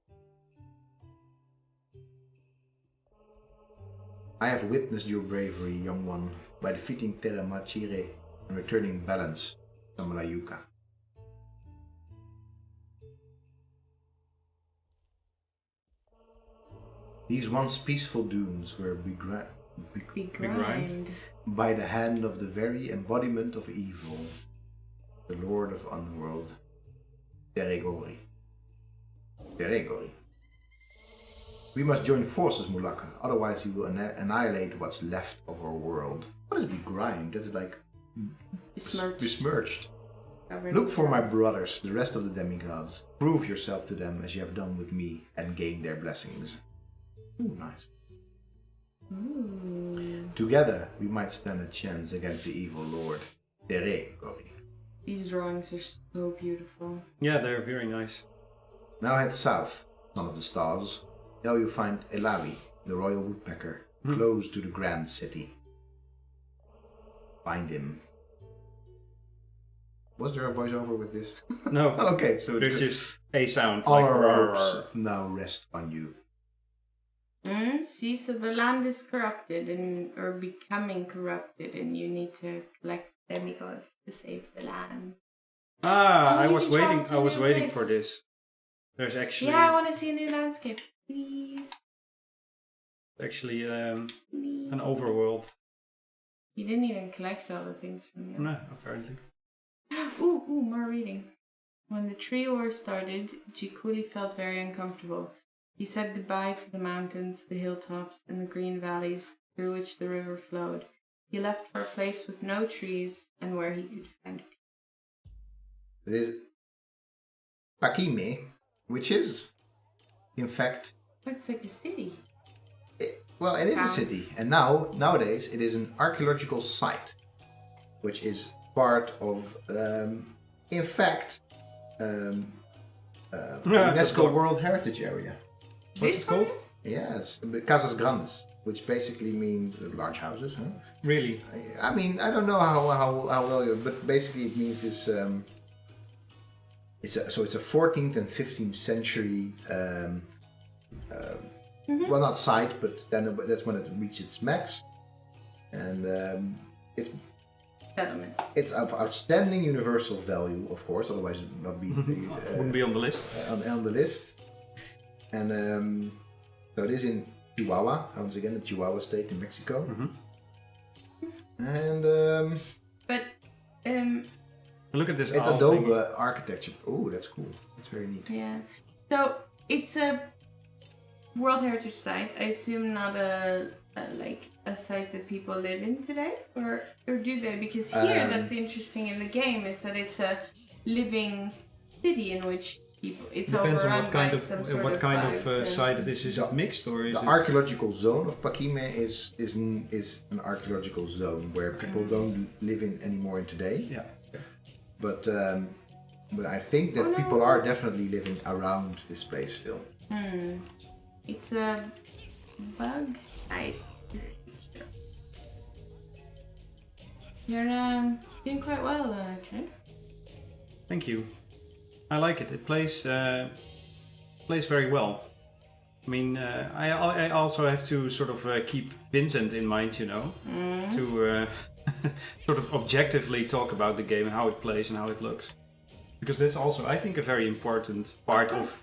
I have witnessed your bravery, young one, by defeating Terra Machire and returning balance to Malayuka. These once peaceful dunes were begrimed by the hand of the very embodiment of evil, the Lord of Underworld, Teregori. We must join forces, Mulaka, otherwise we will annihilate what's left of our world. What is begrimed? That is like besmirched. Look for my brothers, the rest of the demigods. Prove yourself to them as you have done with me, and gain their blessings. Ooh, nice. Ooh. Together, we might stand a chance against the evil Lord, Teregori. These drawings are so beautiful. Yeah, they're very nice. Now head south, son of the stars. There you find Alawi, the royal woodpecker, close to the grand city. Find him. Was there a voiceover with this? No. Okay, so there's just a sound. All like our hopes now rest on you. See, so the land is corrupted or becoming corrupted, and you need to collect demigods to save the land. Ah, Oh, I was waiting. to a new waiting place. for this. There's actually. Yeah, I want to see a new landscape, please. Actually, Please. an overworld. You didn't even collect all the things from you. No, apparently. Ooh, more reading. When the tree war started, Jikuli felt very uncomfortable. He said goodbye to the mountains, the hilltops, and the green valleys through which the river flowed. He left for a place with no trees and where he could find peace. It is Pakime, which is, in fact... Looks like a city. It is a city. And nowadays, it is an archaeological site, which is part of, in fact, UNESCO World Heritage Area. What's it called? Yeah, it's Casas Grandes, which basically means large houses. Huh? Really? I mean, I don't know how well you, but basically it means this. It's a 14th and 15th century. Well, not site, but then that's when it reached its max, and it's Settlement. It's of outstanding universal value, of course. Otherwise, it would not be wouldn't be on the list. On the list. And so it is in Chihuahua, once again, the Chihuahua state in Mexico. And look at this. It's adobe architecture. Oh, that's cool. That's very neat. Yeah. So it's a World Heritage site. I assume not a site that people live in today, or do they? Because here, that's interesting in the game is that it's a living city in which people. It's depends on overrun what kind by of some sort what of kind bugs of and- site it is. Is it mixed or is The it? archaeological zone of Pakime is an archaeological zone where people don't live in anymore in today. Yeah. But I think that people are definitely living around this place still. It's a bug site. You're doing quite well, okay? Thank you. I like it. It plays very well. I mean, I also have to sort of keep Vincent in mind, you know, to sort of objectively talk about the game and how it plays and how it looks, because that's also, I think, a very important part of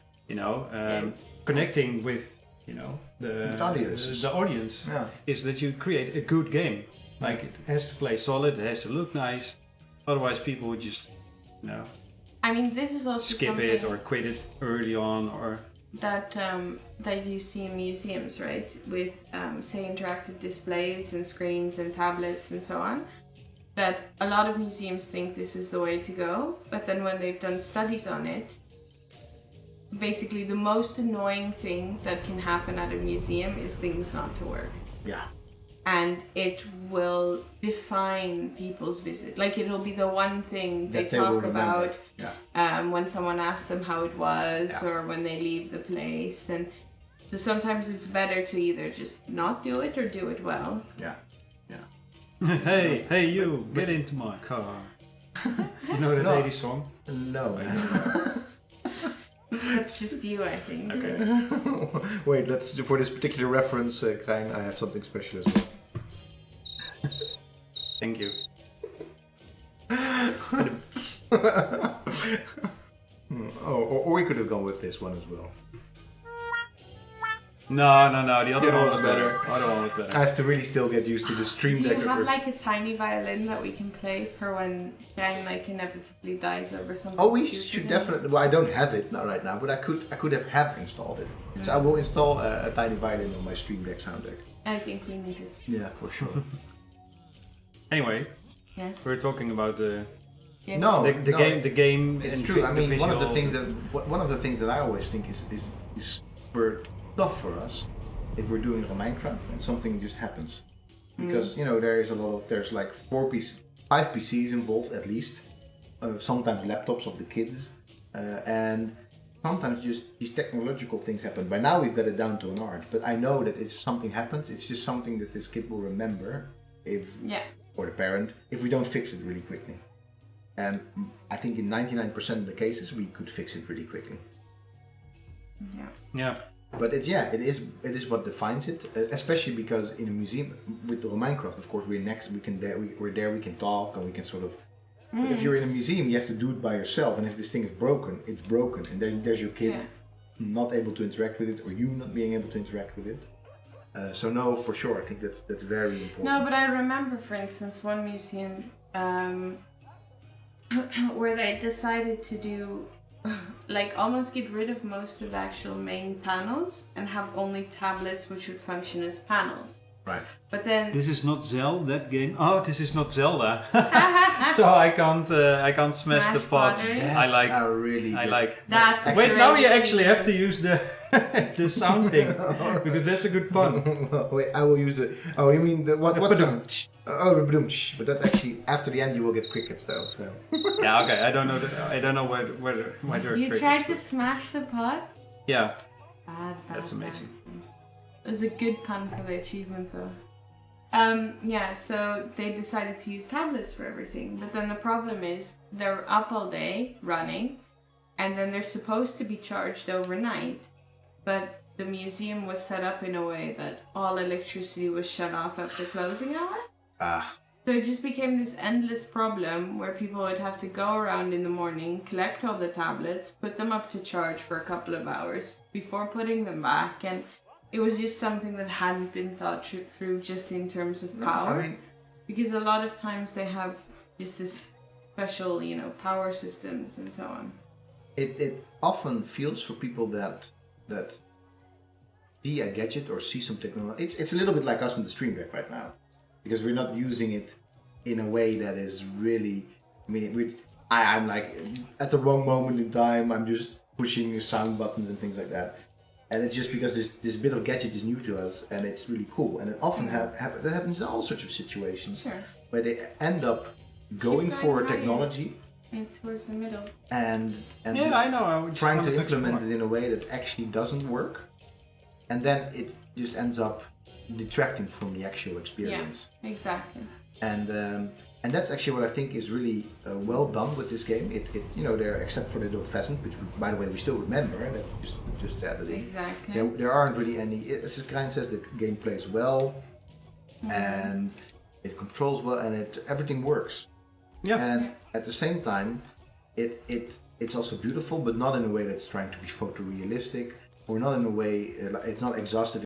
connecting with the audience. Yeah. Is that you create a good game. Like it has to play solid, it has to look nice. Otherwise, people would just, I mean, this is also skip something... it or quit it early on, or that you see in museums, right? With say interactive displays and screens and tablets and so on. That a lot of museums think this is the way to go, but then when they've done studies on it, basically the most annoying thing that can happen at a museum is things not to work. Yeah. And it will define people's visit. Like it'll be the one thing they talk about when someone asks them how it was or when they leave the place. And so sometimes it's better to either just not do it or do it well. Yeah. Hey, you, get into my car. You know that 80s song? No. That's just you, I think. Okay. Wait, for this particular reference, Krijn, I have something special as well. Thank you. Or we could have gone with this one as well. No, the other one was better. The other one was better. I have to really still get used to the stream Do deck. you have like a tiny violin that we can play for when Jan like inevitably dies over something? Oh, we stupid? should definitely. Well, I don't have it right now, but I could have installed it. So I will install a tiny violin on my stream deck sound deck. I think we need it. Yeah, for sure. Anyway, Yes. we're talking about the Yeah. No, the game. It's and true. I mean, one of the visuals. things that I always think is super tough for us if we're doing it on Minecraft and something just happens, because there's like 5 PCs involved at least, sometimes laptops of the kids, and sometimes just these technological things happen. By now we've got it down to an art, but I know that if something happens, it's just something that this kid will remember or the parent if we don't fix it really quickly. And I think in 99% of the cases we could fix it pretty quickly. Yeah. But it is what defines it, especially because in a museum with Minecraft, of course, we're there, we can talk and we can sort of. But if you're in a museum, you have to do it by yourself, and if this thing is broken, it's broken, and then there's your kid not able to interact with it, or you not being able to interact with it. So no, for sure, I think that's very important. No, but I remember, for instance, one museum where they decided to do, like, almost get rid of most of the actual main panels and have only tablets which would function as panels. Right. But then This is not Zelda, that game. Oh, this is not Zelda. So I can't smash the pots. pottery. I like. really. I like. That's Wait, now you really actually have to use the the sound thing because that's a good pun. Wait, I will use the. Oh, you mean the what sound? Oh, the boom-ch. But that actually after the end you will get crickets though. So. Yeah, okay. I don't know whether you tried to smash the pots? Yeah, Bad, that's amazing. bad. It was a good pun for the achievement though. So they decided to use tablets for everything, but then the problem is they're up all day running, and then they're supposed to be charged overnight, but the museum was set up in a way that all electricity was shut off after closing hour. So it just became this endless problem where people would have to go around in the morning, collect all the tablets, put them up to charge for a couple of hours before putting them back, and it was just something that hadn't been thought through just in terms of power. Because a lot of times they have just this special, power systems and so on. It often feels for people that see a gadget or see some technology. It's a little bit like us in the stream deck right now, because we're not using it in a way that is really. I mean, I'm like at the wrong moment in time. I'm just pushing the sound buttons and things like that. And it's just because this bit of gadget is new to us, and it's really cool. And it often that happens in all sorts of situations where they end up going for technology towards the middle, and Yeah, I know. trying to implement it in a way that actually doesn't work, and then it just ends up detracting from the actual experience. Yeah, exactly. And that's actually what I think is really well done with this game. There, except for the little pheasant, which by the way we still remember. That's just added in. Exactly. There aren't really any. As Krijn says, the game plays well, and it controls well, and everything works. Yeah. And at the same time, it's also beautiful, but not in a way that's trying to be photorealistic, or not in a way it's not exhausted.